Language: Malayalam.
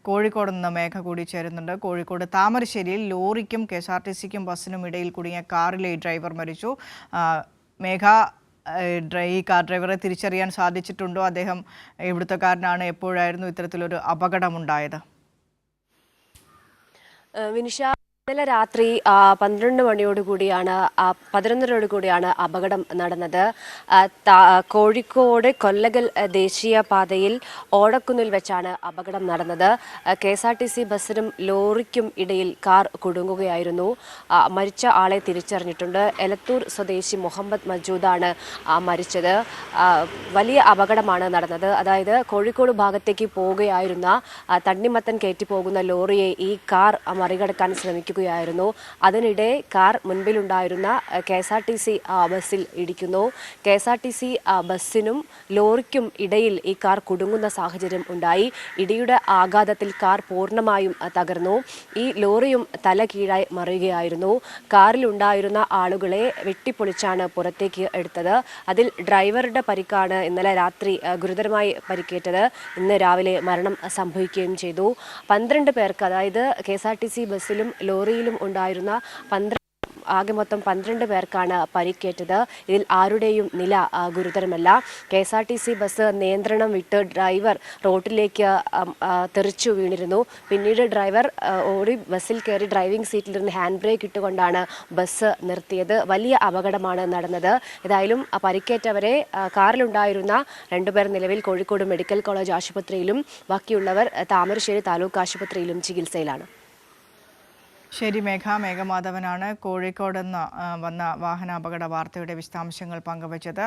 കോഴിക്കോട് നിന്ന് മേഘ കൂടി ചേരുന്നുണ്ട്. കോഴിക്കോട് താമരശ്ശേരിയിൽ ലോറിക്കും കെഎസ്ആർടിസിക്കും ബസ്സിനും ഇടയിൽ കുടുങ്ങിയ കാറിലെ ഡ്രൈവർ മരിച്ചു. മേഘ, ഈ കാർ ഡ്രൈവറെ തിരിച്ചറിയാൻ സാധിച്ചിട്ടുണ്ടോ? അദ്ദേഹം എവിടുത്തുകാരനാണ്? എപ്പോഴായിരുന്നു ഇത്തരത്തിലൊരു അപകടമുണ്ടായത്? വിനിഷ, ഇന്നലെ രാത്രി 12 മണിയോടുകൂടിയാണ് 11:30 അപകടം നടന്നത്. കോഴിക്കോട് കൊല്ലകൽ ദേശീയപാതയിൽ ഓടക്കുന്നിൽ വെച്ചാണ് അപകടം നടന്നത്. KSRTC ബസ്സിനും ലോറിക്കും ഇടയിൽ കാർ കുടുങ്ങുകയായിരുന്നു. മരിച്ച ആളെ തിരിച്ചറിഞ്ഞിട്ടുണ്ട്. എലത്തൂർ സ്വദേശി മുഹമ്മദ് മജൂദാണ് മരിച്ചത്. വലിയ അപകടമാണ് നടന്നത്. അതായത് കോഴിക്കോട് ഭാഗത്തേക്ക് പോവുകയായിരുന്ന തണ്ണിമത്തൻ കയറ്റി പോകുന്ന ലോറിയെ ഈ കാർ മറികടക്കാൻ ശ്രമിക്കുകയായിരുന്നു. അതിനിടെ കാർ മുൻപിലുണ്ടായിരുന്ന KSRTC ബസ്സിൽ ഇടിക്കുന്നു. KSRTC ബസ്സിനും ലോറിക്കും ഇടയിൽ ഈ കാർ കുടുങ്ങുന്ന സാഹചര്യം ഉണ്ടായി. ഇടിയുടെ ആഘാതത്തിൽ കാർ പൂർണ്ണമായും തകർന്നു. ഈ ലോറിയും തല കീഴായി മറിയുകയായിരുന്നു. കാറിലുണ്ടായിരുന്ന ആളുകളെ വെട്ടിപ്പൊളിച്ചാണ് പുറത്തേക്ക് എടുത്തത്. അതിൽ ഡ്രൈവറുടെ പരിക്കാണ് ഇന്നലെ രാത്രി ഗുരുതരമായി പരിക്കേറ്റത്. ഇന്ന് രാവിലെ മരണം സംഭവിക്കുകയും ചെയ്തു. 12 പേർക്ക്, അതായത് KSRTC ബസ്സിലും ലോറിയിലും ഉണ്ടായിരുന്ന ആകെ മൊത്തം 12 പേർക്കാണ് പരിക്കേറ്റത്. ഇതിൽ ആരുടെയും നില ഗുരുതരമല്ല. KSRTC ബസ് നിയന്ത്രണം വിട്ട് ഡ്രൈവർ റോഡിലേക്ക് തെറിച്ചു വീണിരുന്നു. പിന്നീട് ഡ്രൈവർ ഓടി ബസ്സിൽ കയറി ഡ്രൈവിംഗ് സീറ്റിലിരുന്ന് ഹാൻഡ് ബ്രേക്ക് ഇട്ടുകൊണ്ടാണ് ബസ് നിർത്തിയത്. വലിയ അപകടമാണ് നടന്നത്. ഏതായാലും പരിക്കേറ്റവരെ, കാറിലുണ്ടായിരുന്ന 2 പേർ നിലവിൽ കോഴിക്കോട് മെഡിക്കൽ കോളേജ് ആശുപത്രിയിലും ബാക്കിയുള്ളവർ താമരശ്ശേരി താലൂക്ക് ആശുപത്രിയിലും ചികിത്സയിലാണ്. ശരി മേഘ, മേഘമാധവനാണ് കോഴിക്കോട് നിന്ന് വന്ന വാഹനാപകട വാർത്തയുടെ വിശദാംശങ്ങൾ പങ്കുവച്ചത്.